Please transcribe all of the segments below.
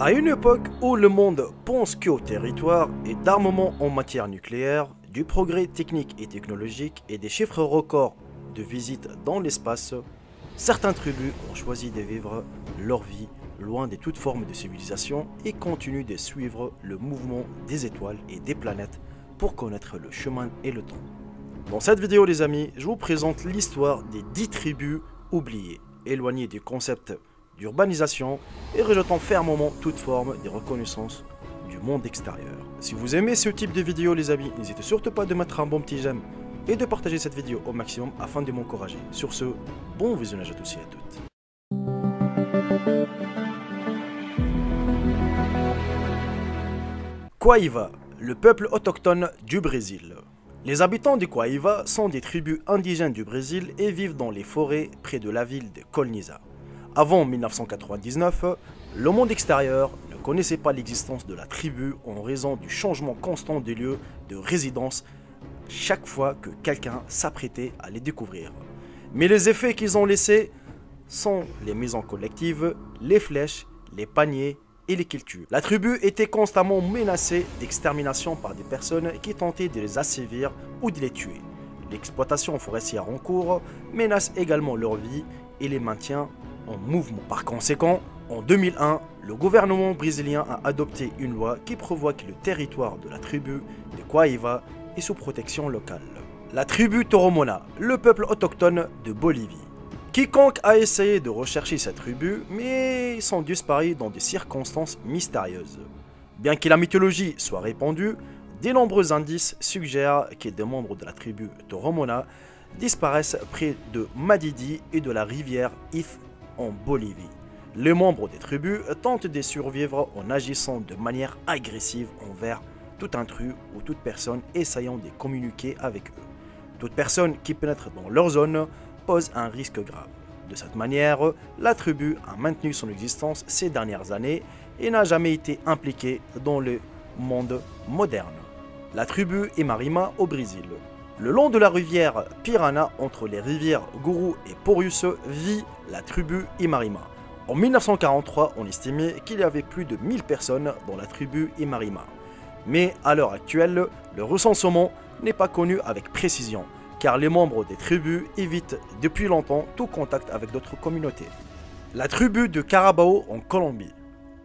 À une époque où le monde pense qu'au territoire et d'armement en matière nucléaire, du progrès technique et technologique et des chiffres records de visites dans l'espace, certaines tribus ont choisi de vivre leur vie loin de toute forme de civilisation et continuent de suivre le mouvement des étoiles et des planètes pour connaître le chemin et le temps. Dans cette vidéo les amis, je vous présente l'histoire des 10 tribus oubliées, éloignées du concept d'urbanisation et rejetant fermement toute forme de reconnaissance du monde extérieur. Si vous aimez ce type de vidéo les amis, n'hésitez surtout pas de mettre un bon petit j'aime et de partager cette vidéo au maximum afin de m'encourager. Sur ce, bon visionnage à tous et à toutes. Quaiva, le peuple autochtone du Brésil. Les habitants de Quaiva sont des tribus indigènes du Brésil et vivent dans les forêts près de la ville de Colniza. Avant 1999, le monde extérieur ne connaissait pas l'existence de la tribu en raison du changement constant des lieux de résidence chaque fois que quelqu'un s'apprêtait à les découvrir. Mais les effets qu'ils ont laissés sont les maisons collectives, les flèches, les paniers et les kiltus. La tribu était constamment menacée d'extermination par des personnes qui tentaient de les assévir ou de les tuer. L'exploitation forestière en cours menace également leur vie et les maintient en mouvement. Par conséquent, en 2001, le gouvernement brésilien a adopté une loi qui prévoit que le territoire de la tribu de Quaiva est sous protection locale. La tribu Toromona, le peuple autochtone de Bolivie. Quiconque a essayé de rechercher cette tribu, mais ils sont disparus dans des circonstances mystérieuses. Bien que la mythologie soit répandue, de nombreux indices suggèrent que des membres de la tribu Toromona disparaissent près de Madidi et de la rivière If en Bolivie. Les membres des tribus tentent de survivre en agissant de manière agressive envers tout intrus ou toute personne essayant de communiquer avec eux. Toute personne qui pénètre dans leur zone pose un risque grave. De cette manière, la tribu a maintenu son existence ces dernières années et n'a jamais été impliquée dans le monde moderne. La tribu Imarima au Brésil. Le long de la rivière Pirana, entre les rivières Guru et Porus, vit la tribu Imarima. En 1943, on estimait qu'il y avait plus de 1000 personnes dans la tribu Imarima. Mais à l'heure actuelle, le recensement n'est pas connu avec précision, car les membres des tribus évitent depuis longtemps tout contact avec d'autres communautés. La tribu de Carabao en Colombie.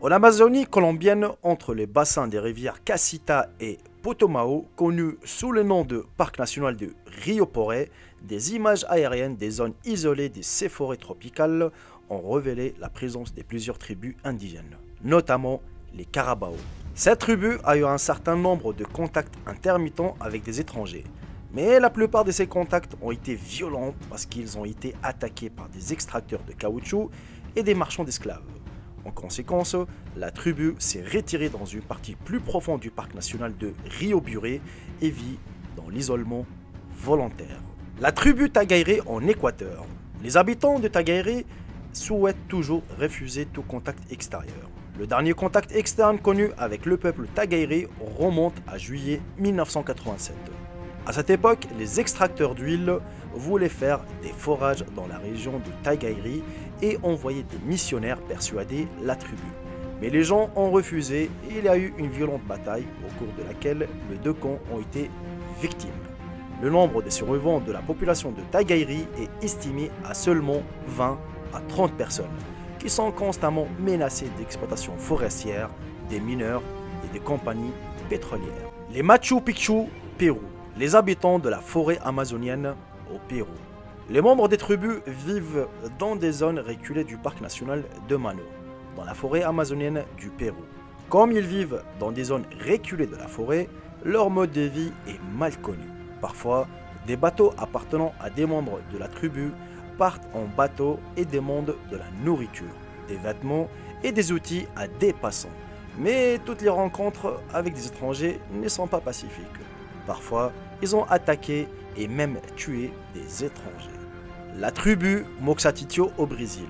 En Amazonie colombienne, entre les bassins des rivières Casita et Potomao, connu sous le nom de Parc national de Rio Poré, des images aériennes des zones isolées de ces forêts tropicales ont révélé la présence de plusieurs tribus indigènes, notamment les Carabao. Cette tribu a eu un certain nombre de contacts intermittents avec des étrangers, mais la plupart de ces contacts ont été violents parce qu'ils ont été attaqués par des extracteurs de caoutchouc et des marchands d'esclaves. En conséquence, la tribu s'est retirée dans une partie plus profonde du parc national de Rio Buré et vit dans l'isolement volontaire. La tribu Tagairé en Équateur. Les habitants de Tagairé souhaitent toujours refuser tout contact extérieur. Le dernier contact externe connu avec le peuple Tagairé remonte à juillet 1987. À cette époque, les extracteurs d'huile voulaient faire des forages dans la région de Tagairé et envoyer des missionnaires persuader la tribu. Mais les gens ont refusé et il y a eu une violente bataille au cours de laquelle les deux camps ont été victimes. Le nombre des survivants de la population de Tagairé est estimé à seulement 20 à 30 personnes, qui sont constamment menacées d'exploitation forestière, des mineurs et des compagnies pétrolières. Les Machu Picchu, Pérou. Les habitants de la forêt amazonienne au Pérou. Les membres des tribus vivent dans des zones reculées du parc national de Mano, dans la forêt amazonienne du Pérou. Comme ils vivent dans des zones reculées de la forêt, leur mode de vie est mal connu. Parfois, des bateaux appartenant à des membres de la tribu partent en bateau et demandent de la nourriture, des vêtements et des outils à des passants. Mais toutes les rencontres avec des étrangers ne sont pas pacifiques. Parfois, ils ont attaqué et même tué des étrangers. La tribu Moxatitio au Brésil.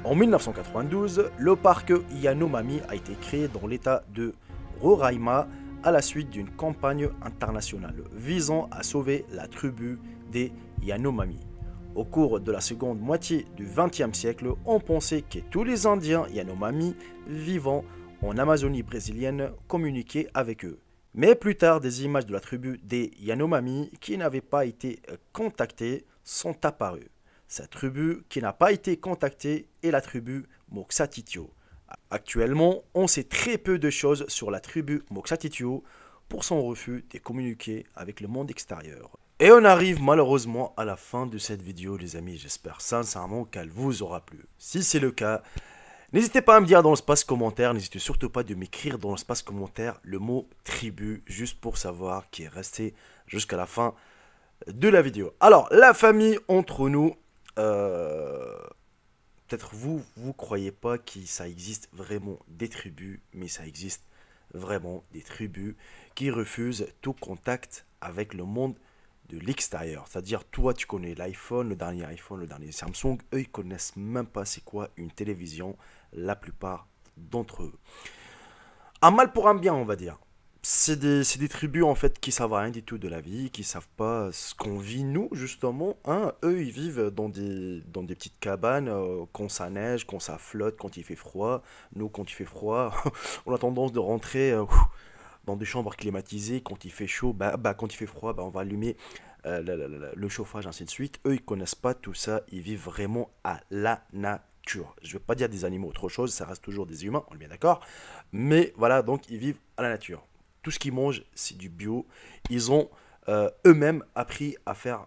En 1992, le parc Yanomami a été créé dans l'état de Roraima à la suite d'une campagne internationale visant à sauver la tribu des Yanomami. Au cours de la seconde moitié du XXe siècle, on pensait que tous les Indiens Yanomami vivant en Amazonie brésilienne communiquaient avec eux. Mais plus tard, des images de la tribu des Yanomami qui n'avaient pas été contactées sont apparues. Cette tribu qui n'a pas été contactée est la tribu Moksatitio. Actuellement, on sait très peu de choses sur la tribu Moksatitio pour son refus de communiquer avec le monde extérieur. Et on arrive malheureusement à la fin de cette vidéo les amis, j'espère sincèrement qu'elle vous aura plu. Si c'est le cas, n'hésitez pas à me dire dans l'espace commentaire, n'hésitez surtout pas de m'écrire dans l'espace commentaire le mot tribu, juste pour savoir qui est resté jusqu'à la fin de la vidéo. Alors, la famille entre nous, peut-être vous croyez pas que ça existe vraiment des tribus, mais ça existe vraiment des tribus qui refusent tout contact avec le monde de l'extérieur. C'est-à-dire, toi, tu connais l'iPhone, le dernier Samsung. Eux, ils connaissent même pas c'est quoi une télévision, la plupart d'entre eux. Un mal pour un bien, on va dire. C'est des tribus, en fait, qui savent rien du tout de la vie, qui savent pas ce qu'on vit, nous, justement. Hein. Eux, ils vivent dans des petites cabanes, quand ça neige, quand ça flotte, quand il fait froid. Nous, quand il fait froid, on a tendance de rentrer dans des chambres climatisées. Quand il fait chaud, quand il fait froid, on va allumer le chauffage, ainsi de suite. Eux, ils connaissent pas tout ça. Ils vivent vraiment à la nature. Je ne veux pas dire des animaux, autre chose. Ça reste toujours des humains, on est bien d'accord. Mais voilà, donc ils vivent à la nature. Tout ce qu'ils mangent, c'est du bio. Ils ont eux-mêmes appris à faire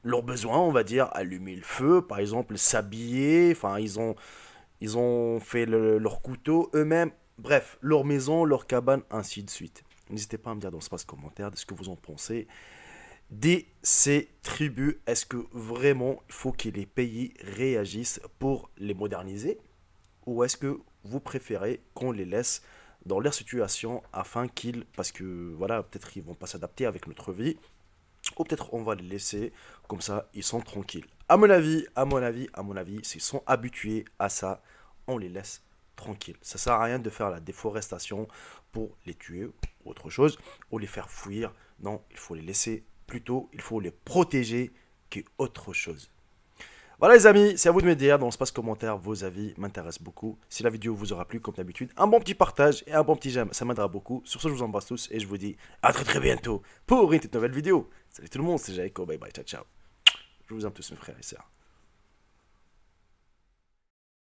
leurs besoins, on va dire, allumer le feu, par exemple, s'habiller. Enfin, ils ont fait leur couteau eux-mêmes. Bref, leur maison, leur cabane, ainsi de suite. N'hésitez pas à me dire dans l'espace commentaire de ce que vous en pensez. De ces tribus, est-ce que vraiment il faut que les pays réagissent pour les moderniser? Ou est-ce que vous préférez qu'on les laisse dans leur situation afin qu'ils, parce que voilà, peut-être ils vont pas s'adapter avec notre vie, ou peut-être on va les laisser comme ça, ils sont tranquilles. À mon avis, s'ils sont habitués à ça, on les laisse tranquilles. Ça sert à rien de faire la déforestation pour les tuer ou autre chose, ou les faire fuir. Non, il faut les laisser plutôt, il faut les protéger qu'autre chose. Voilà les amis, c'est à vous de me dire dans l'espace commentaire, vos avis m'intéressent beaucoup. Si la vidéo vous aura plu comme d'habitude, un bon petit partage et un bon petit j'aime, ça m'aidera beaucoup. Sur ce, je vous embrasse tous et je vous dis à très bientôt pour une toute nouvelle vidéo. Salut tout le monde, c'est Jaiko, bye bye, ciao ciao. Je vous aime tous mes frères et sœurs.